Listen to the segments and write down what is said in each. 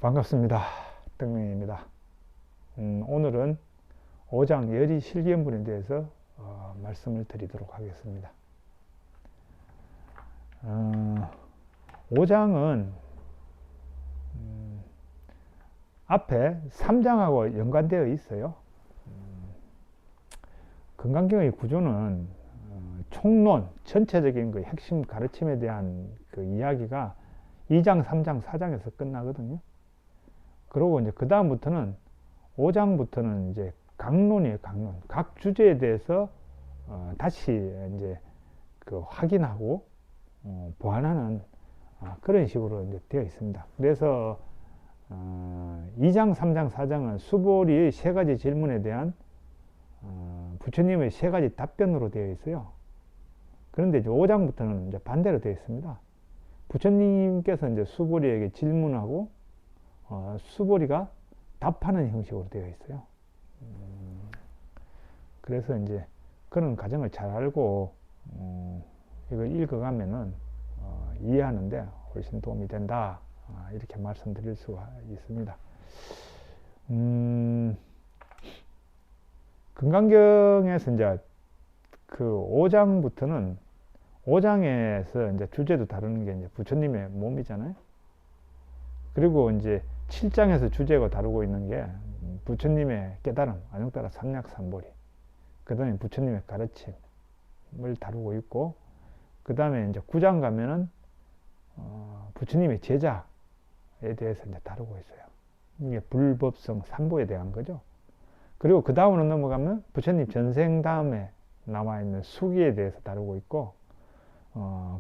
반갑습니다. 떡명입니다. 오늘은 오장 열이 실기연분에 대해서 말씀을 드리도록 하겠습니다. 오장은 앞에 3장하고 연관되어 있어요. 건강경의 구조는 총론, 전체적인 그 핵심 가르침에 대한 그 이야기가 2장, 3장, 4장에서 끝나거든요. 그러고 이제 그 다음부터는 5장부터는 이제 강론이에요, 강론. 각 주제에 대해서 다시 이제 그 확인하고 보완하는 그런 식으로 이제 되어 있습니다. 그래서 2장, 3장, 4장은 수보리의 세 가지 질문에 대한 부처님의 세 가지 답변으로 되어 있어요. 그런데 이제 5장부터는 이제 반대로 되어 있습니다. 부처님께서 이제 수보리에게 질문하고 수보리가 답하는 형식으로 되어 있어요. 그래서 이제 그런 과정을 잘 알고 이걸 읽어가면은 이해하는데 훨씬 도움이 된다. 이렇게 말씀드릴 수가 있습니다. 금강경에서 이제 그 5장부터는 5장에서 이제 주제도 다루는 게 이제 부처님의 몸이잖아요. 그리고 이제 7장에서 주제가 다루고 있는 게 부처님의 깨달음, 안용따라 삼략삼보리. 그 다음에 부처님의 가르침을 다루고 있고, 그 다음에 이제 9장 가면은 부처님의 제자에 대해서 이제 다루고 있어요. 이게 불법성 삼보에 대한 거죠. 그리고 그 다음으로 넘어가면 부처님 전생 다음에 남아있는 수기에 대해서 다루고 있고,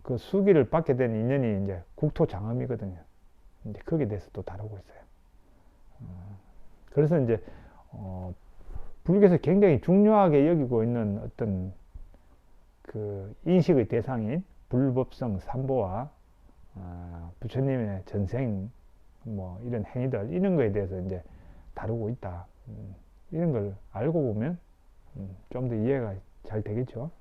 그 수기를 받게 된 인연이 이제 국토장엄이거든요. 이제 거기에 대해서 또 다루고 있어요. 그래서 이제 불교에서 굉장히 중요하게 여기고 있는 어떤 그 인식의 대상인 불법성 삼보와 부처님의 전생 뭐 이런 행위들 이런 거에 대해서 이제 다루고 있다. 이런 걸 알고 보면 좀 더 이해가 잘 되겠죠.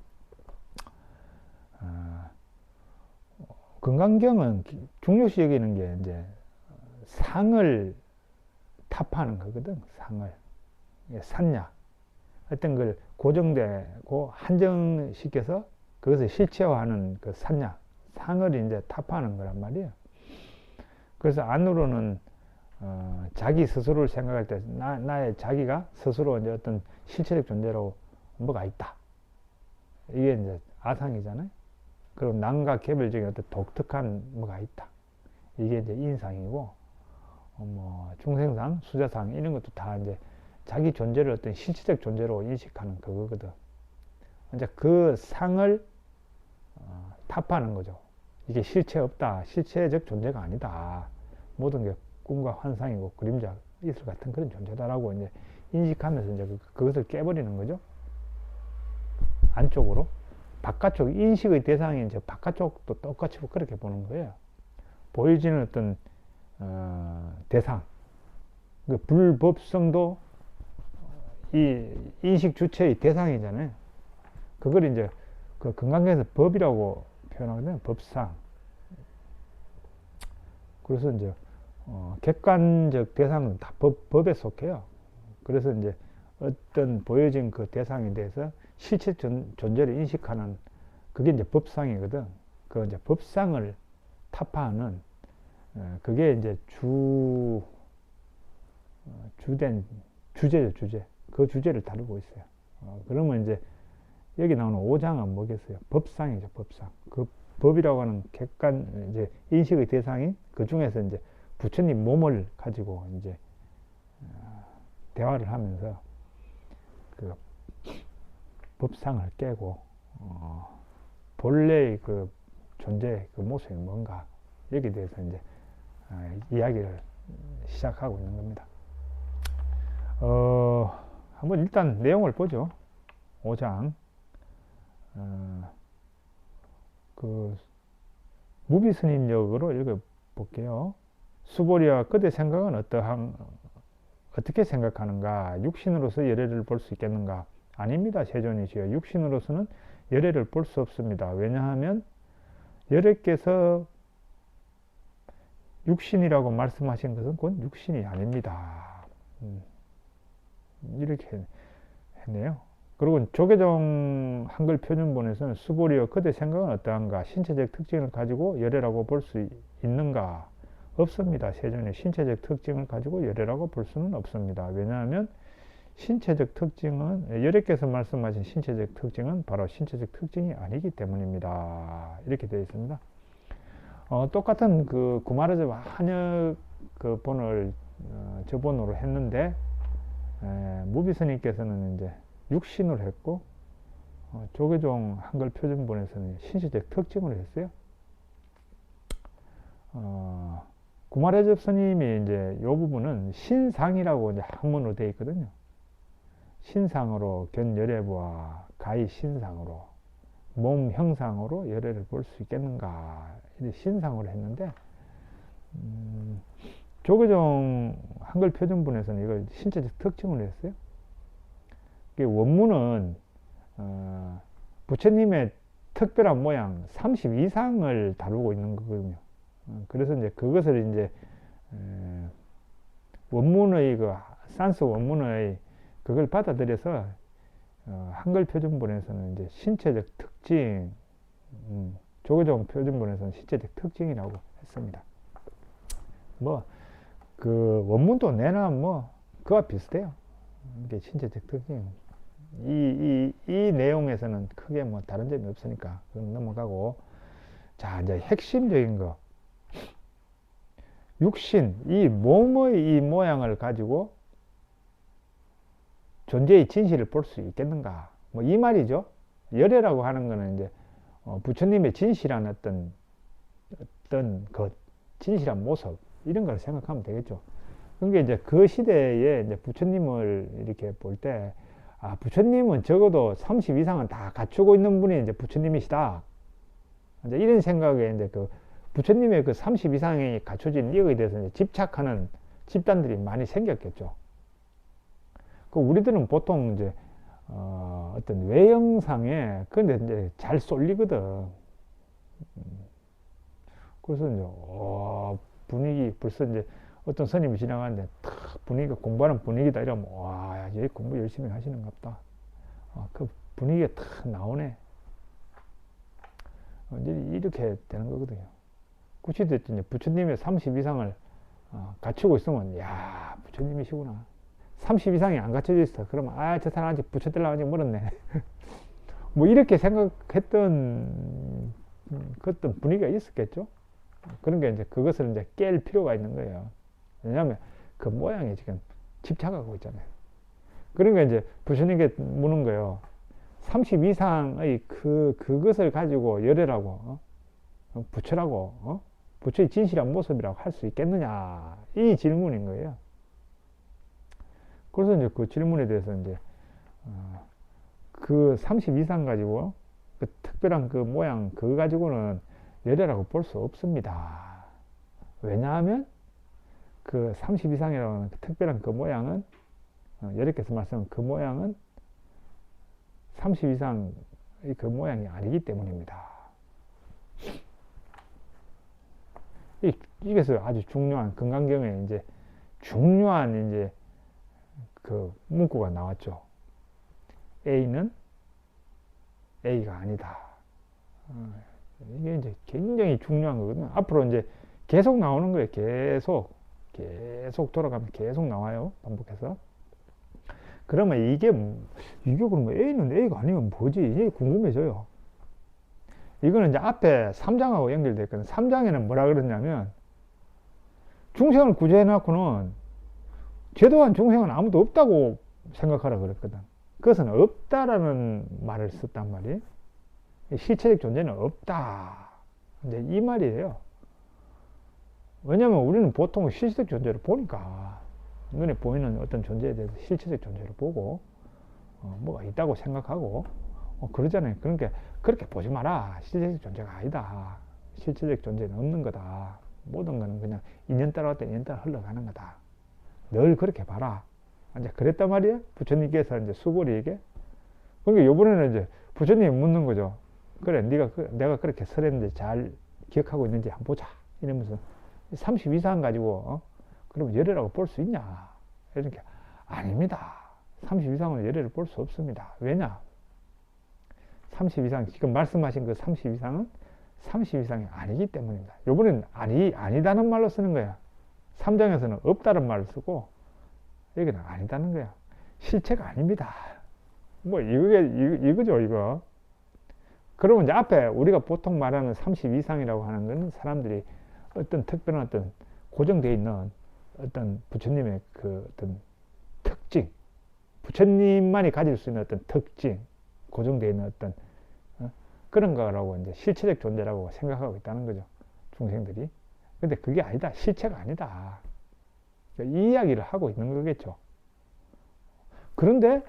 금강경은 중요시 여기는 게 이제 상을 타파하는 거거든. 상을 산냐 어떤 걸 고정되고 한정시켜서 그것을 실체화하는 그 산냐 상을 이제 타파하는 거란 말이에요. 그래서 안으로는 자기 스스로를 생각할 때 나의 자기가 스스로 이제 어떤 실체적 존재로 뭐가 있다. 이게 이제 아상이잖아요. 그리고 남과 개별적인 어떤 독특한 뭐가 있다. 이게 이제 인상이고, 뭐 중생상, 수자상 이런 것도 다 이제 자기 존재를 어떤 실체적 존재로 인식하는 그거거든. 이제 그 상을 타파하는 거죠. 이게 실체 없다, 실체적 존재가 아니다. 모든 게 꿈과 환상이고 그림자, 이슬 같은 그런 존재다라고 이제 인식하면서 이제 그것을 깨버리는 거죠. 안쪽으로. 바깥쪽, 인식의 대상이 이제 바깥쪽도 똑같이 그렇게 보는 거예요. 보여지는 어떤, 대상. 그 불법성도 이 인식 주체의 대상이잖아요. 그걸 이제 그 금강경에서 법이라고 표현하거든요. 법상. 그래서 이제, 객관적 대상은 다 법에 속해요. 그래서 이제 어떤 보여진 그 대상에 대해서 실체 존재를 인식하는 그게 이제 법상이거든. 그 이제 법상을 타파하는 그게 이제 주된 주제죠, 주제. 그 주제를 다루고 있어요. 그러면 이제 여기 나오는 5장은 뭐겠어요? 법상이죠, 법상. 그 법이라고 하는 객관 이제 인식의 대상인 그 중에서 이제 부처님 몸을 가지고 이제 대화를 하면서 그 법상을 깨고 본래의 그 존재의 그 모습이 뭔가 여기에 대해서 이제 이야기를 시작하고 있는 겁니다. 한번 일단 내용을 보죠. 5장 그 무비스님역으로 읽어볼게요. 수보리와 그대 생각은 어떻게 생각하는가? 육신으로서 열애를 볼 수 있겠는가? 아닙니다. 세존이시여. 육신으로서는 열애를 볼 수 없습니다. 왜냐하면 열애께서 육신이라고 말씀하신 것은 곧 육신이 아닙니다. 이렇게 했네요. 그리고 조계종 한글 표준본에서는 수보리어 그대 생각은 어떠한가? 신체적 특징을 가지고 열애라고 볼 수 있는가? 없습니다. 세존의 신체적 특징을 가지고 열애라고 볼 수는 없습니다. 왜냐하면 신체적 특징은 열애께서 말씀하신 신체적 특징은 바로 신체적 특징이 아니기 때문입니다. 이렇게 되어 있습니다. 똑같은 그 구마르즈 한역 그 본을 저본으로 했는데 무비스님께서는 이제 육신으로 했고 조계종 한글 표준본에서는 신체적 특징으로 했어요. 구마레접 스님이 이제 이 부분은 신상이라고 이제 한문으로 되어 있거든요. 신상으로 견열애부와 가히 신상으로 몸 형상으로 열애를 볼 수 있겠는가 이렇게 신상으로 했는데 조계종 한글 표준본에서는 이걸 신체적 특징으로 했어요. 원문은 부처님의 특별한 모양 30 이상을 다루고 있는 거거든요. 그래서 이제 그것을 이제 원문의 그 산스 원문의 그걸 받아들여서 한글 표준본에서는 이제 신체적 특징, 조계종 표준본에서는 신체적 특징이라고 했습니다. 뭐 그 원문도 내나 뭐 그와 비슷해요. 이게 신체적 특징. 이 내용에서는 크게 뭐 다른 점이 없으니까 그건 넘어가고, 자 이제 핵심적인 거, 육신 이 몸의 이 모양을 가지고 존재의 진실을 볼 수 있겠는가, 뭐 이 말이죠. 열애라고 하는 거는 이제 부처님의 진실한 어떤 것, 진실한 모습 이런 걸 생각하면 되겠죠. 그러니까 이제 그 시대에 이제 부처님을 이렇게 볼 때, 부처님은 적어도 30 이상은 다 갖추고 있는 분이 이제 부처님이시다. 이제 이런 생각에 이제 그 부처님의 그 30 이상이 갖춰진 이거에 대해서 이제 집착하는 집단들이 많이 생겼겠죠. 그 우리들은 보통 이제 어떤 외형상에 근데 이제 잘 쏠리거든. 그래서 이제 분위기 벌써 이제 어떤 스님이 지나가는데 탁 분위기가 공부하는 분위기다 이러면 와, 얘 공부 열심히 하시는가 보다. 그 분위기가 탁 나오네. 이제 이렇게 되는 거거든요. 구치됐지 이제 부처님의 30 이상을 갖추고 있으면 야, 부처님이시구나. 30 이상이 안 갖춰져 있어. 그러면 저 사람 아직 부처 되려고 아직 멀었네. 뭐 이렇게 생각했던 그 어떤 분위기가 있었겠죠. 그러니까 이제 그것을 이제 깰 필요가 있는 거예요. 왜냐하면 그 모양에 지금 집착하고 있잖아요. 그러니까 이제 부처님께 묻는 거예요. 30 이상의 그것을 가지고 열애라고, 부처라고, 부처의 진실한 모습이라고 할 수 있겠느냐, 이 질문인 거예요. 그래서 이제 그 질문에 대해서 이제 그 30 이상 가지고 그 특별한 그 모양 그거 가지고는 열애라고 볼 수 없습니다. 왜냐하면 그 30 이상이라고 하는 그 특별한 그 모양은 여러께서 말씀한 그 모양은 30 이상의 그 모양이 아니기 때문입니다. 이게서 아주 중요한 금강경에 이제 중요한 이제 그 문구가 나왔죠. A는 A가 아니다. 이게 이제 굉장히 중요한 거거든요. 앞으로 이제 계속 나오는 거예요. 계속 돌아가면 계속 나와요. 반복해서. 그러면 이게 그러면 A는 A가 아니면 뭐지? 이게 궁금해져요. 이거는 이제 앞에 3장하고 연결되어 있거든요. 3장에는 뭐라 그러냐면 중생을 구제해 놓고는 제도한 중생은 아무도 없다고 생각하라 그랬거든. 그것은 없다라는 말을 썼단 말이에요. 실체적 존재는 없다. 이제 이 말이에요. 왜냐면 우리는 보통 실체적 존재를 보니까 눈에 보이는 어떤 존재에 대해서 실체적 존재를 보고 뭐가 있다고 생각하고 그러잖아요. 그러니까 그렇게 보지 마라. 실체적 존재가 아니다. 실체적 존재는 없는 거다. 모든 거는 그냥 인연 따라 왔다 인연 따라 흘러가는 거다. 늘 그렇게 봐라. 이제 그랬단 말이에요. 부처님께서 이제 수보리에게. 그러니까 요번에는 이제 부처님이 묻는 거죠. 그래, 내가 그렇게 설했는데 잘 기억하고 있는지 한번 보자. 이러면서 30 이상 가지고 그러면 열애라고 볼 수 있냐? 이렇게 아닙니다. 30 이상은 열애를 볼 수 없습니다. 왜냐? 30 이상, 지금 말씀하신 그 30 이상은 30 이상이 아니기 때문입니다. 요번엔 아니다는 말로 쓰는 거야. 3장에서는 없다는 말을 쓰고, 여기는 아니다는 거야. 실체가 아닙니다. 뭐, 이거죠, 이거. 그러면 이제 앞에 우리가 보통 말하는 30 이상이라고 하는 건 사람들이 어떤 특별한 어떤 고정되어 있는 어떤 부처님의 그 어떤 특징, 부처님만이 가질 수 있는 어떤 특징, 고정되어 있는 어떤 그런 거라고 이제 실체적 존재라고 생각하고 있다는 거죠. 중생들이. 근데 그게 아니다. 실체가 아니다. 이 이야기를 하고 있는 거겠죠. 그런데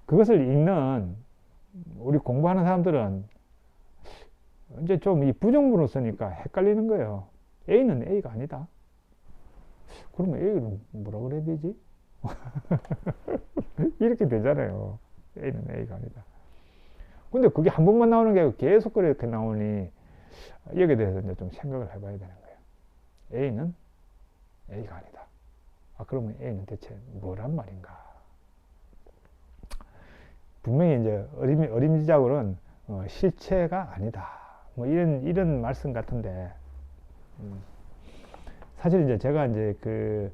그것을 읽는 우리 공부하는 사람들은 이제 좀 이 부정문을 쓰니까 헷갈리는 거예요. A는 A가 아니다. 그러면 A는 뭐라 그래야 되지? 이렇게 되잖아요. A는 A가 아니다. 근데 그게 한 번만 나오는 게 아니고 계속 그렇게 나오니 여기에 대해서 이제 좀 생각을 해봐야 되는 거예요. A는 A가 아니다. 그러면 A는 대체 뭐란 말인가? 분명히 이제 어림지작으로는 실체가 아니다. 뭐 이런 말씀 같은데, 사실 이제 제가 이제 그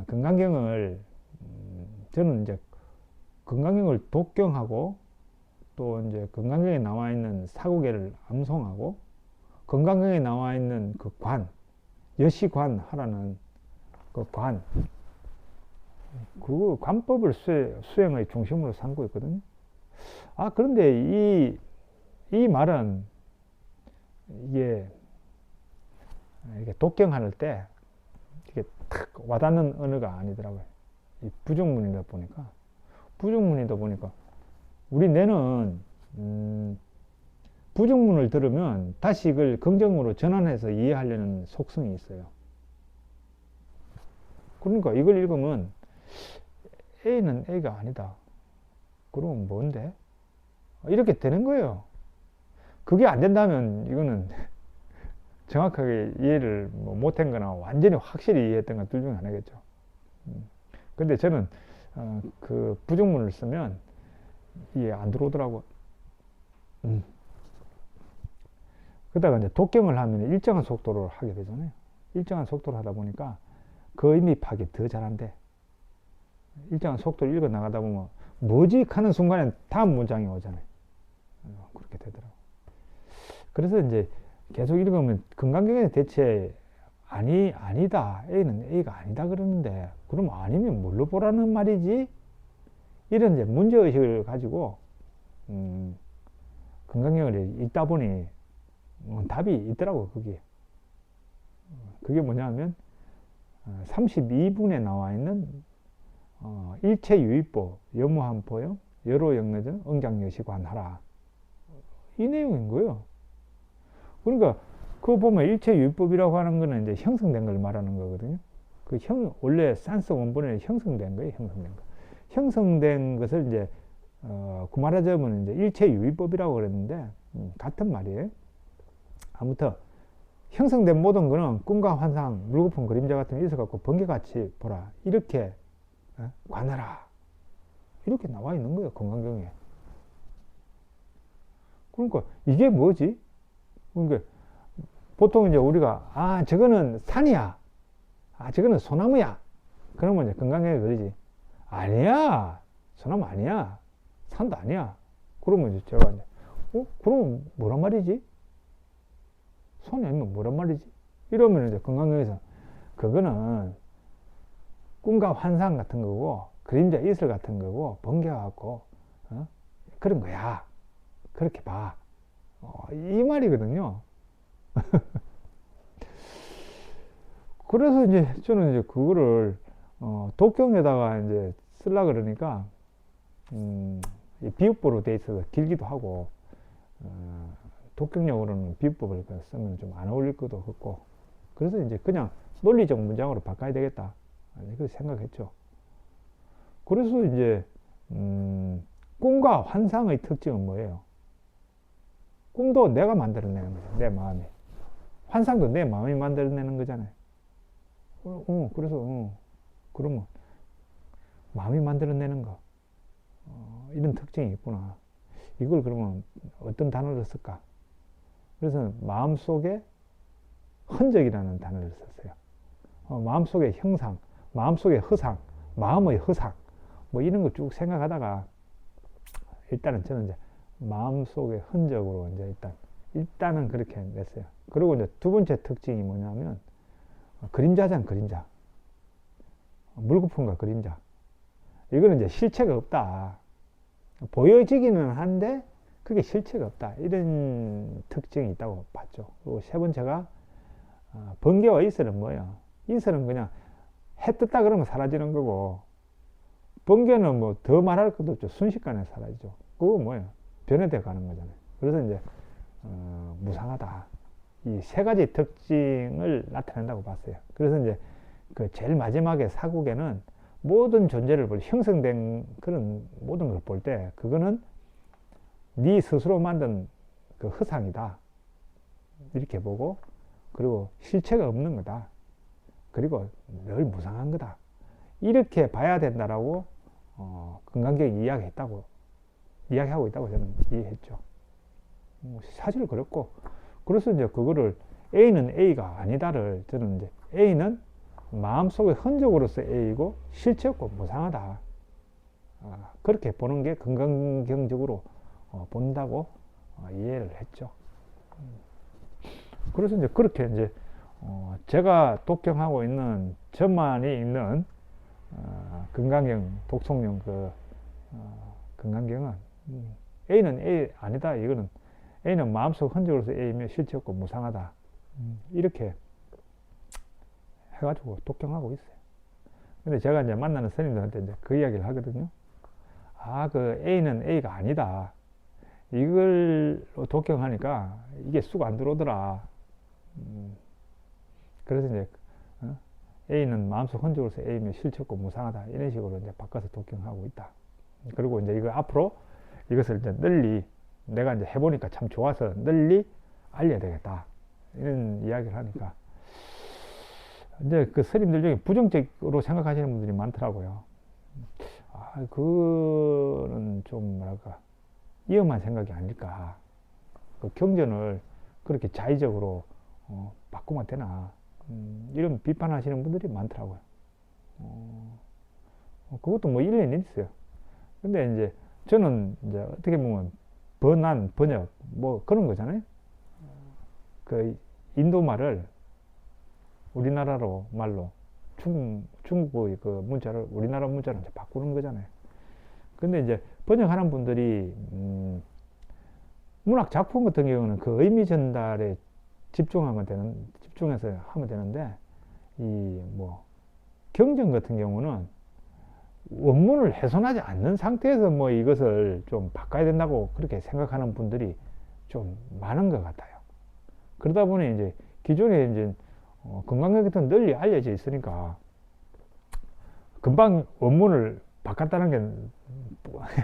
금강경을 저는 이제 금강경을 독경하고 또 이제 금강경에 나와 있는 사구계를 암송하고 금강경에 나와 있는 그 여시관 하라는 그 그 관법을 수행의 중심으로 삼고 있거든요. 그런데 이 말은 이게 독경할 때 이게 탁 와닿는 언어가 아니더라고요. 이 부정문이다 보니까 우리 뇌는 부정문을 들으면 다시 이걸 긍정으로 전환해서 이해하려는 속성이 있어요. 그러니까 이걸 읽으면 A는 A가 아니다. 그러면 뭔데? 이렇게 되는 거예요. 그게 안 된다면 이거는 정확하게 이해를 못한 거나 완전히 확실히 이해했던 건 둘 중에 하나겠죠. 근데 저는 그 부정문을 쓰면 이해 안 들어오더라고. 그러다가 이제 독경을 하면 일정한 속도로 하게 되잖아요. 일정한 속도로 하다 보니까 그 의미 파악이 더 잘한대. 일정한 속도로 읽어 나가다 보면 뭐지 하는 순간에 다음 문장이 오잖아요. 그렇게 되더라고. 그래서 이제 계속 읽으면 금강경에 대체 아니다. A는 A가 아니다 그러는데 그럼 아니면 뭘로 보라는 말이지? 이런 이제 문제의식을 가지고 금강경을 읽다 보니 답이 있더라고. 그게 뭐냐면 32분에 나와 있는 일체유의법 여무한포용 여로영내전 응장여시관하라, 이 내용인 거예요. 그러니까 그거 보면 일체유의법이라고 하는 거는 이제 형성된 걸 말하는 거거든요. 원래 산스 원본에 형성된 거예요. 형성된 것을 이제 그 말하자면 이제 일체유의법이라고 그랬는데 같은 말이에요. 아무튼 형성된 모든 거는 꿈과 환상, 물거품, 그림자 같은 게 있어갖고 번개같이 보라, 이렇게 관하라, 이렇게 나와 있는 거예요. 금강경에. 그러니까 이게 뭐지? 그러니까 보통 이제 우리가 저거는 산이야, 저거는 소나무야, 그러면 이제 금강경에 그러지. 아니야, 소나무 아니야, 산도 아니야. 그러면 이제 제가 이제 그러면 뭐란 말이지? 손이 아니면 뭐란 말이지? 이러면 이제 금강경에서 그거는 꿈과 환상 같은 거고 그림자 이슬 같은 거고 번개갖고 그런 거야, 그렇게 봐, 이 말이거든요. 그래서 이제 저는 이제 그거를 독경에다가 이제 쓰려 그러니까 비읍보로 돼 있어서 길기도 하고 독경용으로는 비읍법을 쓰면 좀 안 어울릴 것도 같고, 그래서 이제 그냥 논리적 문장으로 바꿔야 되겠다, 이렇게 생각했죠. 그래서 이제 꿈과 환상의 특징은 뭐예요? 꿈도 내가 만들어내는 거죠. 내 마음이. 환상도 내 마음이 만들어내는 거잖아요. 그래서, 그러면 마음이 만들어내는 거. 이런 특징이 있구나. 이걸 그러면 어떤 단어를 쓸까? 그래서 마음속에 흔적이라는 단어를 썼어요. 마음속의 형상, 마음속의 허상, 마음의 허상, 뭐 이런 거 쭉 생각하다가 일단은 저는 이제 마음속의 흔적으로 이제 일단은 그렇게 냈어요. 그리고 이제 두 번째 특징이 뭐냐면 그림자잖아, 그림자. 물거품과 그림자. 이거는 이제 실체가 없다. 보여지기는 한데 그게 실체가 없다. 이런 특징이 있다고 봤죠. 그리고 세 번째가 번개와 이슬은 뭐예요? 이슬은 그냥 해 떴다 그러면 사라지는 거고, 번개는 뭐 더 말할 것도 없죠. 순식간에 사라지죠. 그거 뭐예요? 변해돼 가는 거잖아요. 그래서 이제 무상하다. 이 세 가지 특징을 나타낸다고 봤어요. 그래서 이제 그 제일 마지막에 사국에는 모든 존재를 형성된 그런 모든 걸 볼 때 그거는 네 스스로 만든 그 허상이다. 이렇게 보고, 그리고 실체가 없는 거다. 그리고 늘 무상한 거다. 이렇게 봐야 된다라고 금강경이 이야기하고 있다고 저는 이해했죠. 사실 그렇고, 그래서 이제 그거를 A는 A가 아니다를 저는 이제 A는 마음속의 흔적으로서 A이고 실체 없고 무상하다. 그렇게 보는 게 금강경적으로 본다고 이해를 했죠. 그래서 이제 그렇게 이제 제가 독경하고 있는 저만이 있는 금강경 독송용 금강경은 A는 A 아니다. 이거는 A는 마음속 흔적으로서 A이며 실체 없고 무상하다. 이렇게 해가지고 독경하고 있어요. 근데 제가 이제 만나는 스님들한테 이제 그 이야기를 하거든요. 그 A는 A가 아니다. 이걸 독경하니까 이게 쑥 안 들어오더라. 그래서 이제 A는 마음속 흔적으로서 A이며 실체 없고 무상하다. 이런 식으로 이제 바꿔서 독경하고 있다. 그리고 이제 이거 앞으로 이것을 이제 널리 내가 이제 해보니까 참 좋아서 널리 알려야 되겠다. 이런 이야기를 하니까 이제 그 스님들 중에 부정적으로 생각하시는 분들이 많더라고요. 그거는 좀 뭐랄까 위험한 생각이 아닐까. 그 경전을 그렇게 자의적으로 바꾸면 되나. 이런 비판하시는 분들이 많더라고요. 그것도 뭐 일리는 있어요. 근데 이제 저는 이제 어떻게 보면 번안, 번역 뭐 그런 거잖아요. 그 인도 말을 우리나라로 말로 중국의 그 문자를 우리나라 문자로 이제 바꾸는 거잖아요. 근데 이제 번역하는 분들이 문학 작품 같은 경우는 그 의미 전달에 집중해서 하면 되는데, 이 뭐 경전 같은 경우는 원문을 훼손하지 않는 상태에서 뭐 이것을 좀 바꿔야 된다고 그렇게 생각하는 분들이 좀 많은 것 같아요. 그러다 보니 이제 기존에 이제 건강경 같은 널리 알려져 있으니까 금방 원문을 바꿨다는 게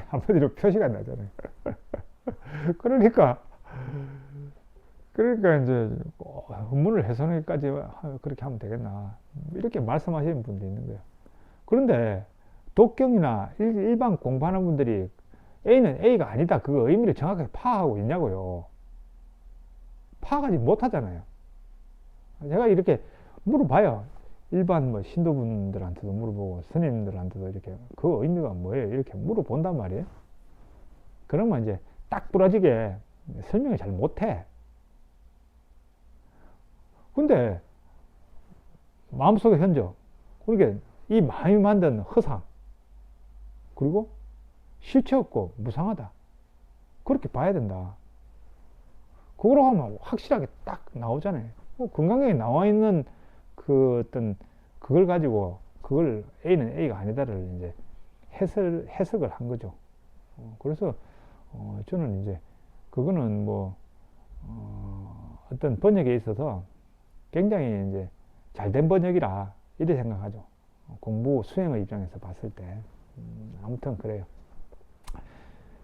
한마디로 표시가 나잖아요. 그러니까 이제 원문을 훼손하기까지 그렇게 하면 되겠나 이렇게 말씀하시는 분도 있는 거예요. 그런데 독경이나 일반 공부하는 분들이 A는 A가 아니다 그 의미를 정확하게 파악하고 있냐고요. 파악하지 못하잖아요. 제가 이렇게 물어봐요. 일반 뭐 신도분들한테도 물어보고 스님들한테도 이렇게 그 의미가 뭐예요? 이렇게 물어본단 말이에요. 그러면 이제 딱 부러지게 설명을 잘 못해. 근데 마음속의 현적, 그러니까 이 마음이 만든 허상, 그리고 실체 없고 무상하다. 그렇게 봐야 된다. 그거로 하면 확실하게 딱 나오잖아요. 건강경에 나와 있는 그 어떤 그걸 가지고 그걸 A는 A가 아니다를 이제 해석을 한 거죠. 그래서 저는 이제 그거는 뭐 어떤 번역에 있어서 굉장히 이제 잘된 번역이라 이렇게 생각하죠. 공부 수행의 입장에서 봤을 때 아무튼 그래요.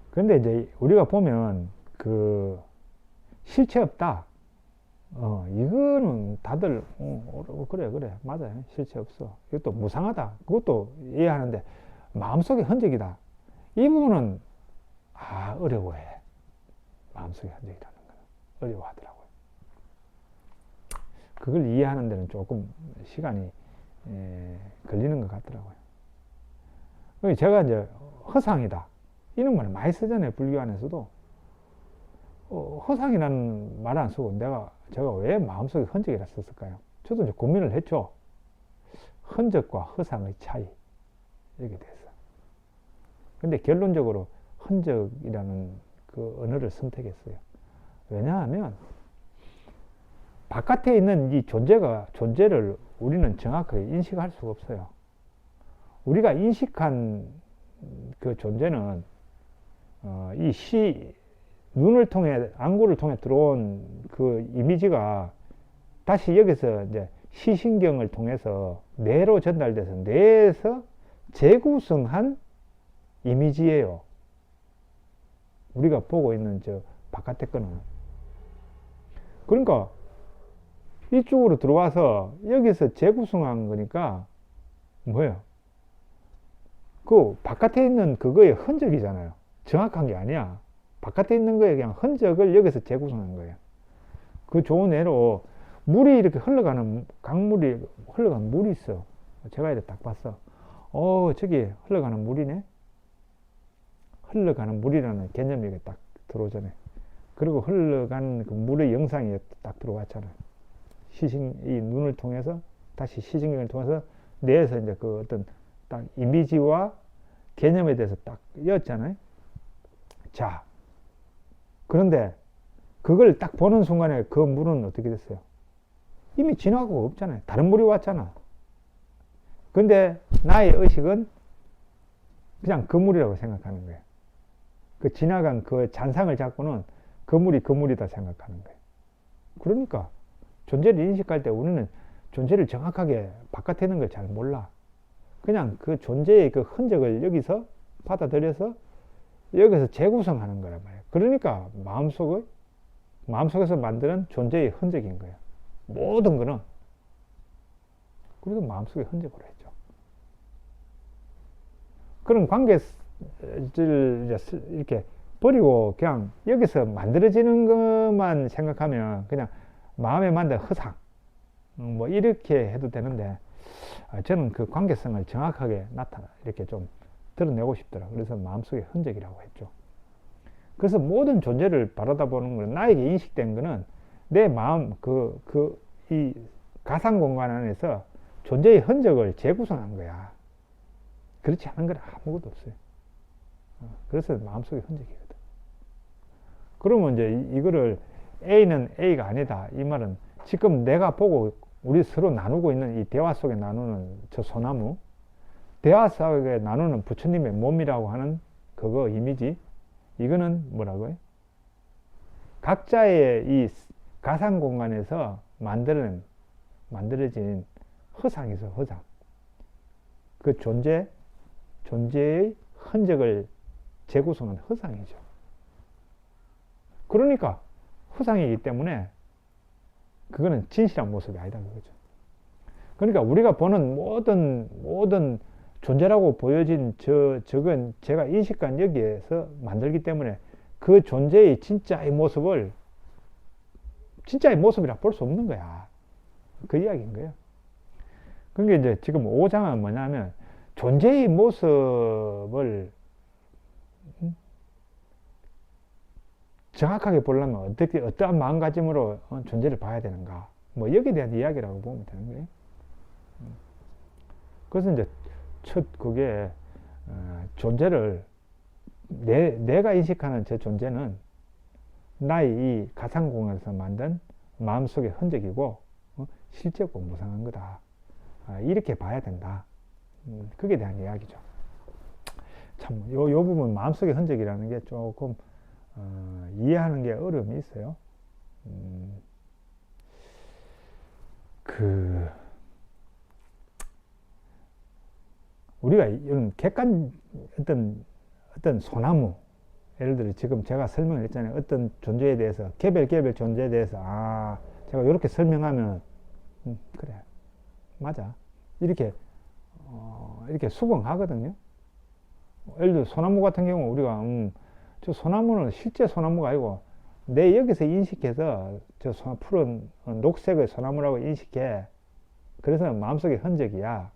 그런데 이제 우리가 보면 그 실체 없다. 이거는 다들, 그래, 맞아요. 실체 없어. 이것도 무상하다. 그것도 이해하는데, 마음속의 흔적이다. 이 부분은, 어려워해. 마음속의 흔적이라는 거는. 어려워하더라고요. 그걸 이해하는 데는 조금 시간이 걸리는 것 같더라고요. 제가 이제 허상이다. 이런 말을 많이 쓰잖아요. 불교 안에서도. 허상이라는 말을 안 쓰고 제가 왜 마음속에 흔적이라 썼을까요? 저도 이제 고민을 했죠. 흔적과 허상의 차이. 이렇게 됐어. 근데 결론적으로 흔적이라는 그 언어를 선택했어요. 왜냐하면 바깥에 있는 이 존재를 우리는 정확하게 인식할 수가 없어요. 우리가 인식한 그 존재는 눈을 통해, 안구를 통해 들어온 그 이미지가 다시 여기서 이제 시신경을 통해서 뇌로 전달돼서 뇌에서 재구성한 이미지예요. 우리가 보고 있는 저 바깥의 거는. 그러니까 이쪽으로 들어와서 여기서 재구성한 거니까 뭐예요? 그 바깥에 있는 그거의 흔적이잖아요. 정확한 게 아니야. 바깥에 있는 거에 그냥 흔적을 여기서 재구성한 거예요. 그 좋은 예로 물이 이렇게 흘러가는 강물이 흘러가는 물이 있어. 제가 이렇게 딱 봤어. 저기 흘러가는 물이네. 흘러가는 물이라는 개념이 딱 들어오잖아요. 그리고 흘러가는 그 물의 영상이 딱 들어왔잖아요. 이 눈을 통해서 다시 시신경을 통해서 뇌에서 이제 그 어떤 딱 이미지와 개념에 대해서 딱 였잖아요. 자, 그런데 그걸 딱 보는 순간에 그 물은 어떻게 됐어요? 이미 지나가고 없잖아요. 다른 물이 왔잖아. 근데 나의 의식은 그냥 그 물이라고 생각하는 거예요. 그 지나간 그 잔상을 잡고는 그 물이 그 물이다 생각하는 거예요. 그러니까 존재를 인식할 때 우리는 존재를 정확하게 바깥에 있는 걸 잘 몰라. 그냥 그 존재의 그 흔적을 여기서 받아들여서 여기서 재구성하는 거란 말이에요. 그러니까 마음속에서 만드는 존재의 흔적인 거예요. 모든 거는. 그래서 마음속의 흔적으로 했죠. 그런 관계를 이렇게 버리고 그냥 여기서 만들어지는 것만 생각하면 그냥 마음에 만든 허상, 뭐 이렇게 해도 되는데, 저는 그 관계성을 정확하게 이렇게 좀 드러내고 싶더라고요. 그래서 마음속의 흔적이라고 했죠. 그래서 모든 존재를 바라다 보는 거는, 나에게 인식된 거는 내 마음, 이 가상 공간 안에서 존재의 흔적을 재구성한 거야. 그렇지 않은 건 아무것도 없어요. 그래서 마음속의 흔적이거든. 그러면 이제 이거를 A는 A가 아니다. 이 말은 지금 내가 보고 우리 서로 나누고 있는 이 대화 속에 나누는 저 소나무, 대화 속에 나누는 부처님의 몸이라고 하는 그거 이미지, 이거는 뭐라고요? 각자의 이 가상 공간에서 만들어진 허상이죠, 허상. 그 존재의 흔적을 재구성한 허상이죠. 그러니까 허상이기 때문에 그거는 진실한 모습이 아니다, 그거죠. 그러니까 우리가 보는 모든 존재라고 보여진 저건 제가 인식한 여기에서 만들기 때문에 그 존재의 진짜의 모습이라 볼 수 없는 거야. 그 이야기인 거예요. 그러니까 이제 지금 5장은 뭐냐면 존재의 모습을 정확하게 보려면 어떠한 마음가짐으로 존재를 봐야 되는가. 뭐 여기에 대한 이야기라고 보면 되는 거예요. 그래서 이제 그게 존재를 내가 인식하는 저 존재는 나의 이 가상공간에서 만든 마음속의 흔적이고 실제고 무상한 거다. 이렇게 봐야 된다. 그게 대한 이야기죠. 참, 요 부분 마음속의 흔적이라는 게 조금 이해하는 게 어려움이 있어요. 우리가 이런 어떤 소나무, 예를 들어 지금 제가 설명을 했잖아요. 어떤 존재에 대해서, 개별 존재에 대해서, 제가 이렇게 설명하면 그래 맞아 이렇게 이렇게 수긍하거든요. 예를 들어 소나무 같은 경우 우리가 저 소나무는 실제 소나무가 아니고 내 여기서 인식해서 저 푸른 녹색의 소나무라고 인식해. 그래서 마음속에 흔적이야.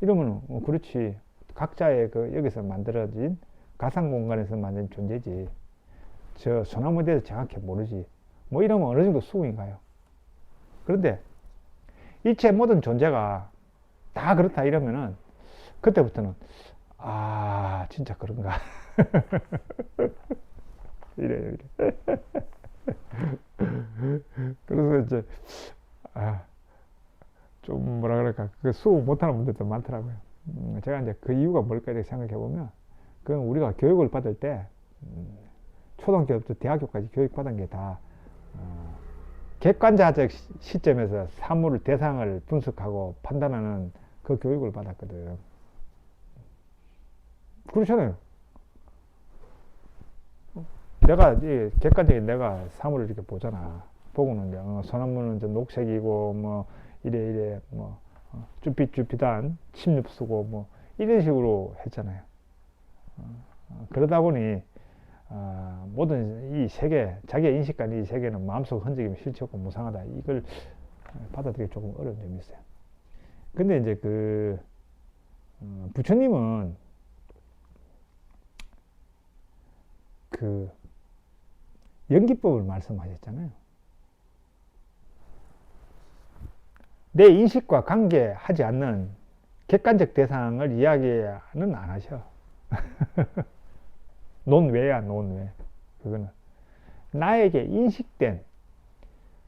이러면 그렇지. 각자의 그 여기서 만들어진 가상 공간에서 만든 존재지. 저 소나무에 대해서 정확히 모르지. 뭐 이러면 어느 정도 수긍이 가요. 그런데 일체 모든 존재가 다 그렇다 이러면은 그때부터는 아 진짜 그런가 이래요 이래. 그래서 이제 좀 뭐라 그럴까 그 수긍 못하는 분들도 많더라고요. 제가 이제 그 이유가 뭘까 이렇게 생각해 보면 그건 우리가 교육을 받을 때 초등교육부터 대학교까지 교육받은 게 다 객관자적 시점에서 사물 대상을 분석하고 판단하는 그 교육을 받았거든. 그렇잖아요. 내가 객관적인 내가 사물을 이렇게 보잖아. 보고는 이제 소나무는 이제 녹색이고 뭐 이래 뭐 쭈삣쭈삣한 침엽수고 뭐 이런 식으로 했잖아요. 그러다 보니 모든 이 세계 자기의 인식관 이 세계는 마음속 흔적이면 실체 없고 무상하다 이걸 받아들이기 조금 어려운 점이 있어요. 근데 이제 그 부처님은 그 연기법을 말씀하셨잖아요. 내 인식과 관계하지 않는 객관적 대상을 이야기는 안 하셔. 논외야, 논외. 그거는. 나에게 인식된,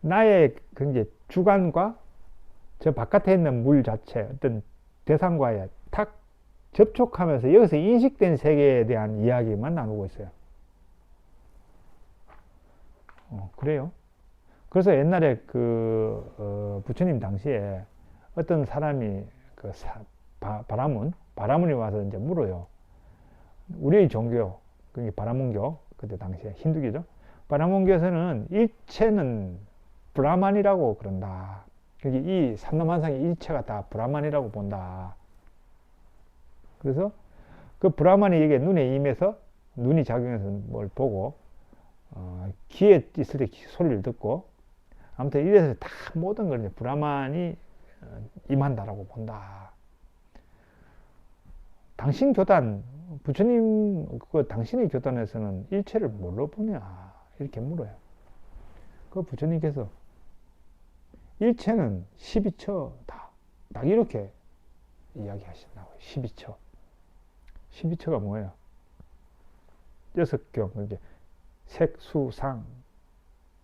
나의 그 이제 주관과 저 바깥에 있는 물 자체, 어떤 대상과의 탁 접촉하면서 여기서 인식된 세계에 대한 이야기만 나누고 있어요. 그래요. 그래서 옛날에 그 부처님 당시에 어떤 사람이 그 바라문이 와서 이제 물어요. 우리의 종교, 그게 바라문교, 그때 당시에 힌두교죠. 바라문교에서는 일체는 브라만이라고 그런다. 이 삼라만상의 일체가 다 브라만이라고 본다. 그래서 그 브라만이 이게 눈에 임해서 눈이 작용해서 뭘 보고 귀에 있을 때 소리를 듣고 아무튼 이래서 다 모든 걸 이제 브라만이 임한다라고 본다. 당신 교단 부처님 그 당신의 교단에서는 일체를 뭘로 보냐 이렇게 물어요. 그 부처님께서 일체는 12처다. 딱 이렇게 이야기하신다고요. 12처. 12처가 뭐예요? 6경 이제 색, 수, 상,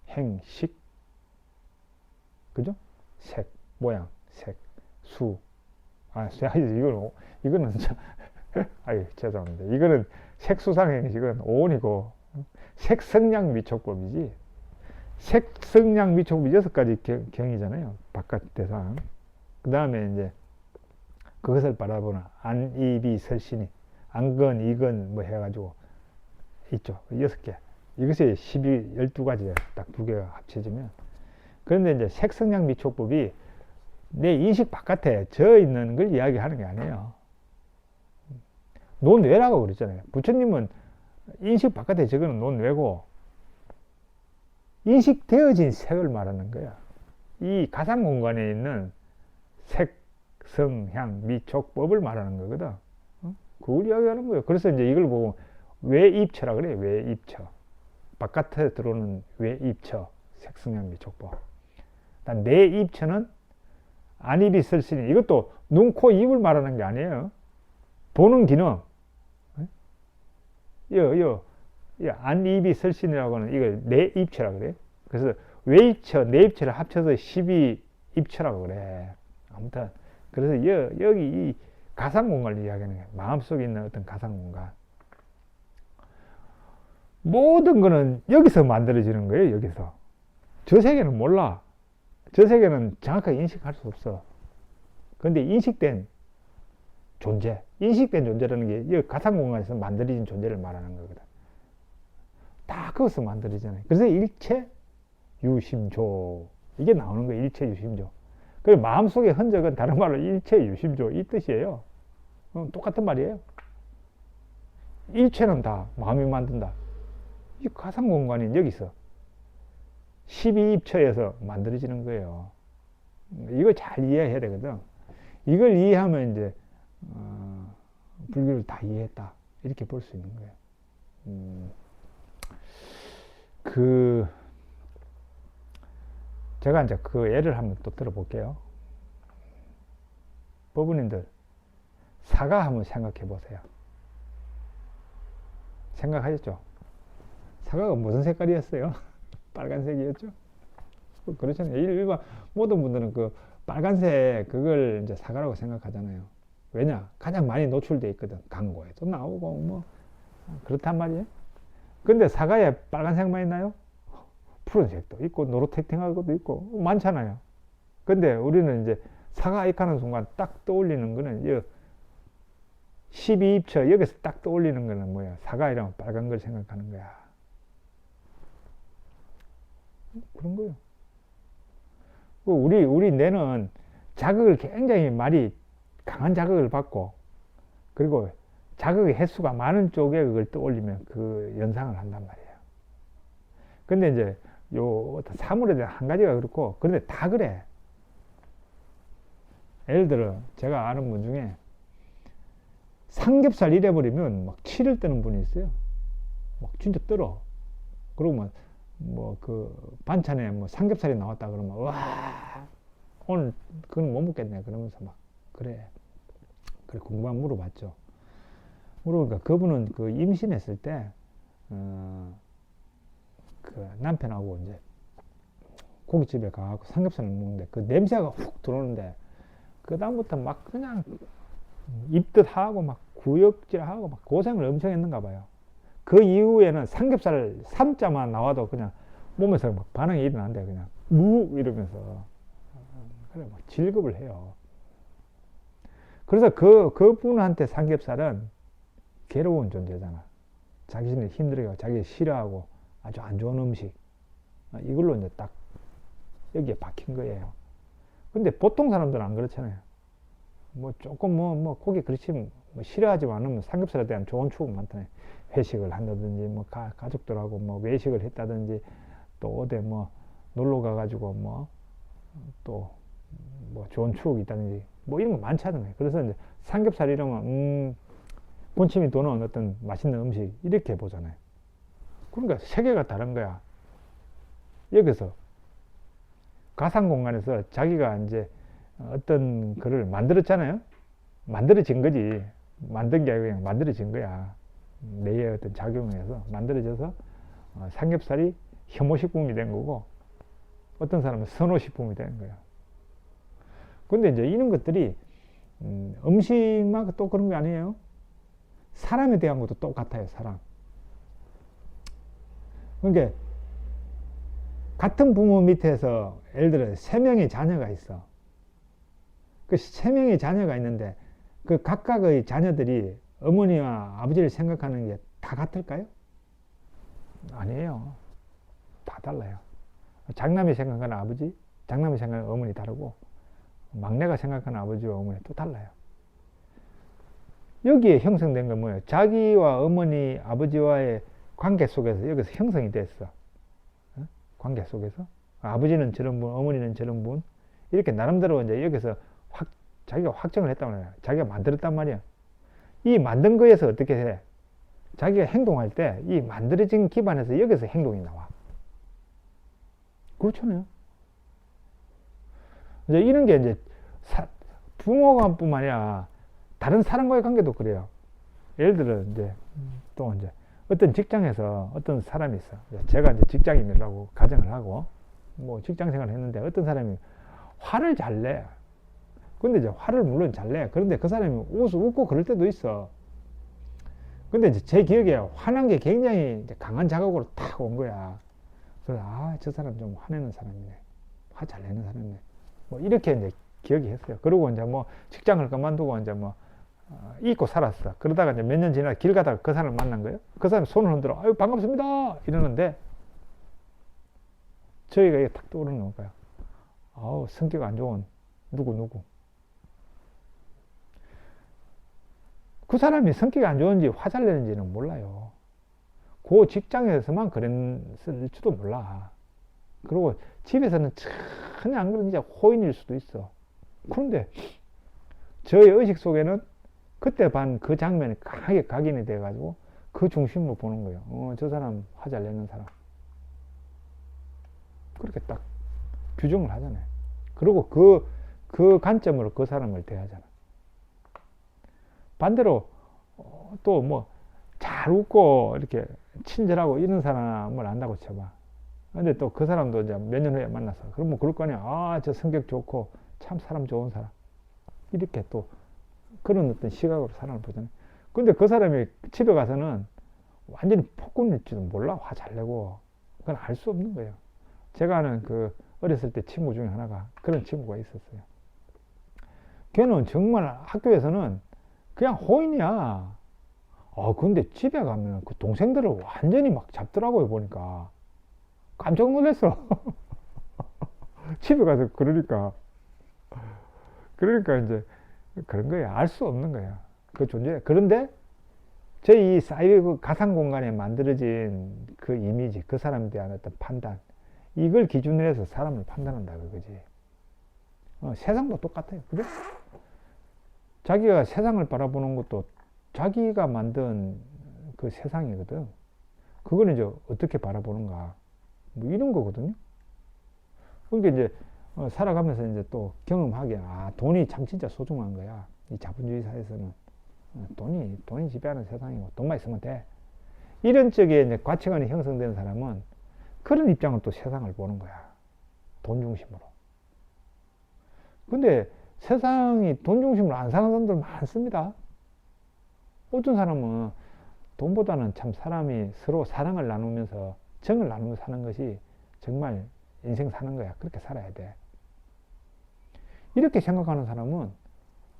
행, 식 그죠? 색, 모양, 색, 수. 이거는 아유, 죄송합니다. 이거는 색수상행식은 오온이고 색성량 미촉법이지. 색성량 미촉법이 6가지 경이잖아요. 바깥 대상. 그 다음에 이제 그것을 바라보는 안, 이, 비, 설신이 안건, 이건 뭐 해가지고 있죠. 6개. 이것이 12가지예요. 딱 2개가 합쳐지면. 그런데 이제 색성량 미촉법이 내 인식 바깥에 저 있는 걸 이야기하는 게 아니에요. 논외라고 그랬잖아요. 부처님은 인식 바깥에 저거는 논외고 인식되어진 색을 말하는 거야. 이 가상 공간에 있는 색, 성, 향, 미, 촉법을 말하는 거거든. 그걸 이야기하는 거예요. 그래서 이제 이걸 보고 외입처라 그래요. 외입처. 바깥에 들어오는 외입처. 색, 성, 향, 미, 촉법. 내입처는 안입이 설신이 이것도 눈, 코, 입을 말하는 게 아니에요. 보는 기능. 안입이 설신이라고 하는 이걸 내입처라 그래요. 그래서 외입처, 내입처를 합쳐서 12입처라고 그래. 아무튼 그래서 여기 이 가상 공간을 이야기하는 거예요. 마음속에 있는 어떤 가상 공간. 모든 거는 여기서 만들어지는 거예요. 여기서. 저 세계는 몰라. 저 세계는 정확하게 인식할 수 없어. 그런데 인식된 존재, 인식된 존재라는 게 이 가상 공간에서 만들어진 존재를 말하는 거거든. 다 그것서 만들어지잖아요. 그래서 일체 유심조. 이게 나오는 거예요. 일체 유심조. 그리고 마음속의 흔적은 다른 말로 일체 유심조. 이 뜻이에요. 똑같은 말이에요. 일체는 다 마음이 만든다. 이 가상 공간이 여기서 12입처에서 만들어지는 거예요. 이걸 잘 이해해야 되거든. 이걸 이해하면 이제 불교를 다 이해했다 이렇게 볼 수 있는 거예요. 제가 이제 그 예를 한번 또 들어볼게요. 법원님들 사과 한번 생각해 보세요. 생각하셨죠? 사과가 무슨 색깔이었어요? 빨간색이었죠? 그렇잖아요. 일반 모든 분들은 그 빨간색 그걸 이제 사과라고 생각하잖아요. 왜냐? 가장 많이 노출돼 있거든. 광고에도 나오고 뭐 그렇단 말이에요. 근데 사과에 빨간색만 있나요? 푸른색도 있고 노릇탱탱한 것도 있고 많잖아요. 근데 우리는 이제 사과 아이콘 순간 딱 떠올리는 거는 12입처 여기서 딱 떠올리는 거는 뭐야? 사과 이러면 빨간 걸 생각하는 거야. 그런 거예요. 우리 뇌는 자극을 굉장히 많이 강한 자극을 받고 그리고 자극의 횟수가 많은 쪽에 그걸 떠올리면 그 연상을 한단 말이에요. 근데 이제 요 사물에 대한 한 가지가 그렇고 그런데 다 그래. 예를 들어 제가 아는 분 중에 삼겹살 잃어버리면 막 치를 뜨는 분이 있어요. 막 진짜 떨어. 그러고 뭐 그 반찬에 뭐 삼겹살이 나왔다 그러면 와 오늘 그건 못 먹겠네 그러면서 막 그래 공부한 물어봤죠. 물어보니까 그분은 그 임신했을 때 그 남편하고 이제 고깃집에 가서 삼겹살을 먹는데 그 냄새가 훅 들어오는데 그 다음부터 막 그냥 입덧하고 막 구역질하고 막 고생을 엄청 했는가 봐요. 그 이후에는 삼겹살 3자만 나와도 그냥 몸에서 막 반응이 일어난대요. 그냥 무 이러면서 그래 막 질급을 해요. 그래서 그분한테 삼겹살은 괴로운 존재잖아. 자기는 힘들어요. 자기 싫어하고 아주 안 좋은 음식. 이걸로 이제 딱 여기에 박힌 거예요. 근데 보통 사람들은 안 그렇잖아요. 뭐 조금 뭐 고기 그렇지 뭐 싫어하지 않으면 삼겹살에 대한 좋은 추억 많잖아요. 회식을 한다든지 뭐 가족들하고 뭐 외식을 했다든지 또 어디 뭐 놀러 가가지고 뭐 또 뭐 좋은 추억이 있다든지 뭐 이런 거 많잖아요. 그래서 이제 삼겹살 이러면 본침이 도는 어떤 맛있는 음식 이렇게 보잖아요. 그러니까 세계가 다른 거야. 여기서 가상 공간에서 자기가 이제 어떤 글을 만들었잖아요. 만들어진 거지. 만든 게 아니고 그냥 만들어진 거야. 뇌의 어떤 작용에서 만들어져서 삼겹살이 혐오식품이 된 거고 어떤 사람은 선호식품이 된 거야. 근데 이제 이런 것들이 음식만 또 그런 게 아니에요. 사람에 대한 것도 똑같아요. 사람. 그러니까 같은 부모 밑에서 예를 들어 3명의 자녀가 있어. 그 3명의 자녀가 있는데 그 각각의 자녀들이 어머니와 아버지를 생각하는 게 다 같을까요? 아니에요. 다 달라요. 장남이 생각하는 아버지, 장남이 생각하는 어머니 다르고 막내가 생각하는 아버지와 어머니 또 달라요. 여기에 형성된 건 뭐예요? 자기와 어머니, 아버지와의 관계 속에서 여기서 형성이 됐어. 관계 속에서 아버지는 저런 분, 어머니는 저런 분 이렇게 나름대로 이제 여기서 자기가 확정을 했단 말이야. 자기가 만들었단 말이야. 이 만든 거에서 어떻게 해? 자기가 행동할 때 이 만들어진 기반에서 여기서 행동이 나와. 그렇잖아요. 이제 이런 게 이제 부모간뿐만 아니라 다른 사람과의 관계도 그래요. 예를 들어 이제 또 이제 어떤 직장에서 어떤 사람이 있어. 제가 이제 직장인이라고 가정을 하고 뭐 직장 생활을 했는데 어떤 사람이 화를 잘 내. 근데 이제 화를 물론 잘 내. 그런데 그 사람이 웃고 그럴 때도 있어. 근데 이제 제 기억에 화난 게 굉장히 이제 강한 자극으로 탁 온 거야. 그래서 저 사람 좀 화내는 사람이네. 화 잘 내는 사람이네. 뭐 이렇게 이제 기억이 했어요. 그리고 이제 뭐 직장을 그만두고 이제 뭐 잊고 살았어. 그러다가 이제 몇 년 지나 길 가다가 그 사람을 만난 거예요. 그 사람이 손을 흔들어 아유 반갑습니다 이러는데 저희가 이게 탁 떠오르는 거예요. 아우, 성격 안 좋은 누구. 그 사람이 성격이 안 좋은지 화 잘 내는지는 몰라요. 그 직장에서만 그랬을지도 몰라. 그리고 집에서는 전혀 안 그런 진짜 호인일 수도 있어. 그런데 저의 의식 속에는 그때 반 그 장면이 강하게 각인이 돼가지고 그 중심으로 보는 거예요. 저 사람 화 잘 내는 사람. 그렇게 딱 규정을 하잖아요. 그리고 그 관점으로 그 사람을 대하잖아. 반대로 또 뭐 잘 웃고 이렇게 친절하고 이런 사람을 안다고 쳐봐. 근데 또 그 사람도 이제 몇 년 후에 만나서 그럼 뭐 그럴 거 아니야. 아, 저 성격 좋고 참 사람 좋은 사람. 이렇게 또 그런 어떤 시각으로 사람을 보잖아요. 근데 그 사람이 집에 가서는 완전히 폭군일지도 몰라. 화 잘 내고. 그건 알 수 없는 거예요. 제가 아는 그 어렸을 때 친구 중에 하나가 그런 친구가 있었어요. 걔는 정말 학교에서는 그냥 호인이야. 근데 집에 가면 그 동생들을 완전히 막 잡더라고요, 보니까. 깜짝 놀랐어. 집에 가서 그러니까 이제 그런 거야. 알 수 없는 거야. 그 존재. 그런데 저희 이 사이버 가상 공간에 만들어진 그 이미지, 그 사람에 대한 어떤 판단, 이걸 기준으로 해서 사람을 판단한다, 그거지. 세상도 똑같아요. 그래? 자기가 세상을 바라보는 것도 자기가 만든 그 세상이거든. 그걸 이제 어떻게 바라보는가. 뭐 이런 거거든요. 그러니까 이제 살아가면서 이제 또 경험하게, 돈이 참 진짜 소중한 거야. 이 자본주의 사회에서는. 돈이 지배하는 세상이고, 돈만 있으면 돼. 이런 쪽에 이제 가치관이 형성된 사람은 그런 입장으로 또 세상을 보는 거야. 돈 중심으로. 근데 세상이 돈 중심으로 안 사는 사람들 많습니다. 어떤 사람은 돈보다는 참 사람이 서로 사랑을 나누면서 정을 나누면서 사는 것이 정말 인생 사는 거야. 그렇게 살아야 돼. 이렇게 생각하는 사람은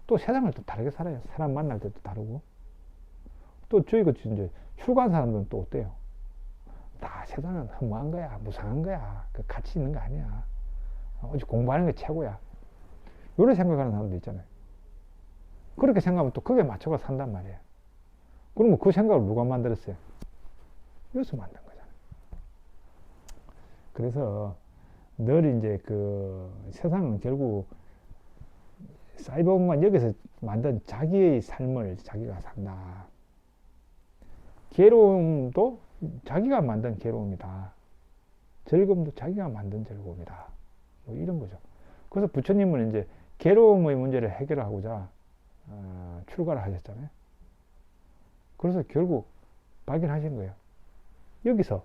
또 세상을 또 다르게 살아요. 사람 만날 때도 다르고. 또 저희가 이제 출가한 사람들은 또 어때요? 다 세상은 허무한 거야. 무상한 거야. 그 가치 있는 거 아니야. 오직 공부하는 게 최고야. 이렇게 생각하는 사람도 있잖아요. 그렇게 생각하면 또 그게 맞춰가 산단 말이에요. 그러면 그 생각을 누가 만들었어요? 여기서 만든 거잖아요. 그래서 늘 이제 그 세상은 결국 사이버 공간 여기서 만든 자기의 삶을 자기가 산다. 괴로움도 자기가 만든 괴로움이다. 즐거움도 자기가 만든 즐거움이다. 뭐 이런 거죠. 그래서 부처님은 이제 괴로움의 문제를 해결하고자 출가를 하셨잖아요. 그래서 결국 발견하신 거예요. 여기서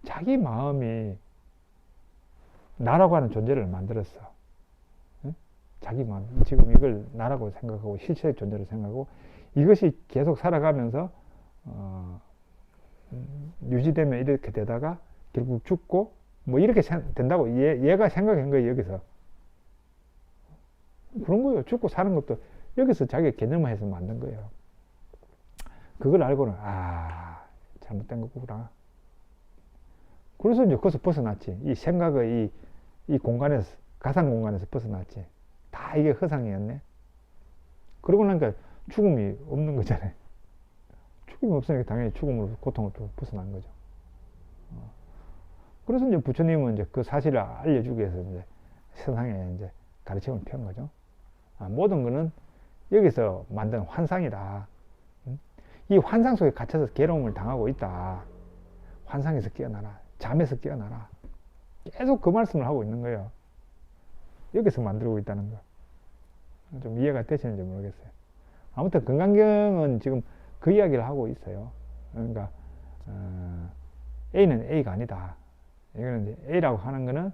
자기 마음이 나라고 하는 존재를 만들었어. 응? 자기 마음, 지금 이걸 나라고 생각하고 실체의 존재로 생각하고 이것이 계속 살아가면서 유지되면 이렇게 되다가 결국 죽고 뭐 이렇게 된다고 얘가 생각한 거예요. 여기서 그런 거예요. 죽고 사는 것도 여기서 자기가 개념화해서 만든 거예요. 그걸 알고는 잘못된 거구나. 그래서 이제 거기서 벗어났지. 이 생각의 이 공간에서, 가상 공간에서 벗어났지. 다 이게 허상이었네. 그러고 나니까 죽음이 없는 거잖아요. 죽음이 없으니까 당연히 죽음으로 고통을 또 벗어난 거죠. 그래서 이제 부처님은 이제 그 사실을 알려주기 위해서 이제 세상에 이제 가르침을 펴는 거죠. 모든 거는 여기서 만든 환상이다. 이 환상 속에 갇혀서 괴로움을 당하고 있다. 환상에서 깨어나라. 잠에서 깨어나라. 계속 그 말씀을 하고 있는 거예요. 여기서 만들고 있다는 거. 좀 이해가 되시는지 모르겠어요. 아무튼 건강경은 지금 그 이야기를 하고 있어요. 그러니까 A는 A가 아니다. 이거는 A라고 하는 거는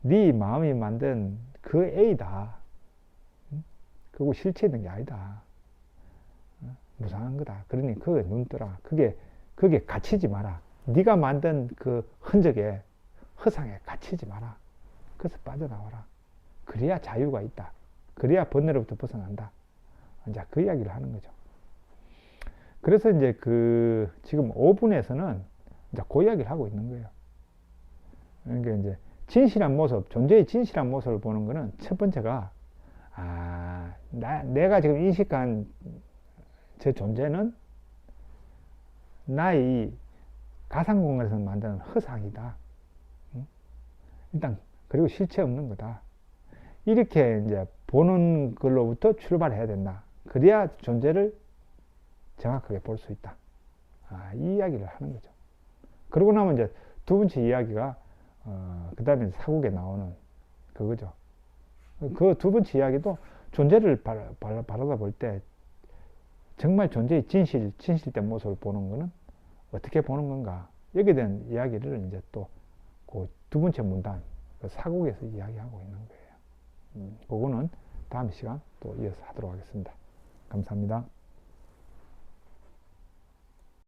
네 마음이 만든 그 A다. 그거 실체 있는 게 아니다. 무상한 거다. 그러니 그게 눈 뜨라. 그게 갇히지 마라. 네가 만든 그 흔적에 허상에 갇히지 마라. 그래서 빠져나와라. 그래야 자유가 있다. 그래야 번뇌로부터 벗어난다. 이제 그 이야기를 하는 거죠. 그래서 이제 지금 5분에서는 이제 그 이야기를 하고 있는 거예요. 그러니까 이제 진실한 모습, 존재의 진실한 모습을 보는 거는 첫 번째가, 내가 지금 인식한 저 존재는 나의 가상 공간에서 만드는 허상이다. 응? 일단, 그리고 실체 없는 거다. 이렇게 이제 보는 걸로부터 출발해야 된다. 그래야 존재를 정확하게 볼 수 있다. 이 이야기를 하는 거죠. 그러고 나면 이제 두 번째 이야기가, 그 다음에 사국에 나오는 그거죠. 그 두 번째 이야기도 존재를 바라다 볼 때 정말 존재의 진실된 모습을 보는 거는 어떻게 보는 건가. 여기에 대한 이야기를 이제 또 그 두 번째 문단, 그 사국에서 이야기하고 있는 거예요. 그거는 다음 시간 또 이어서 하도록 하겠습니다. 감사합니다.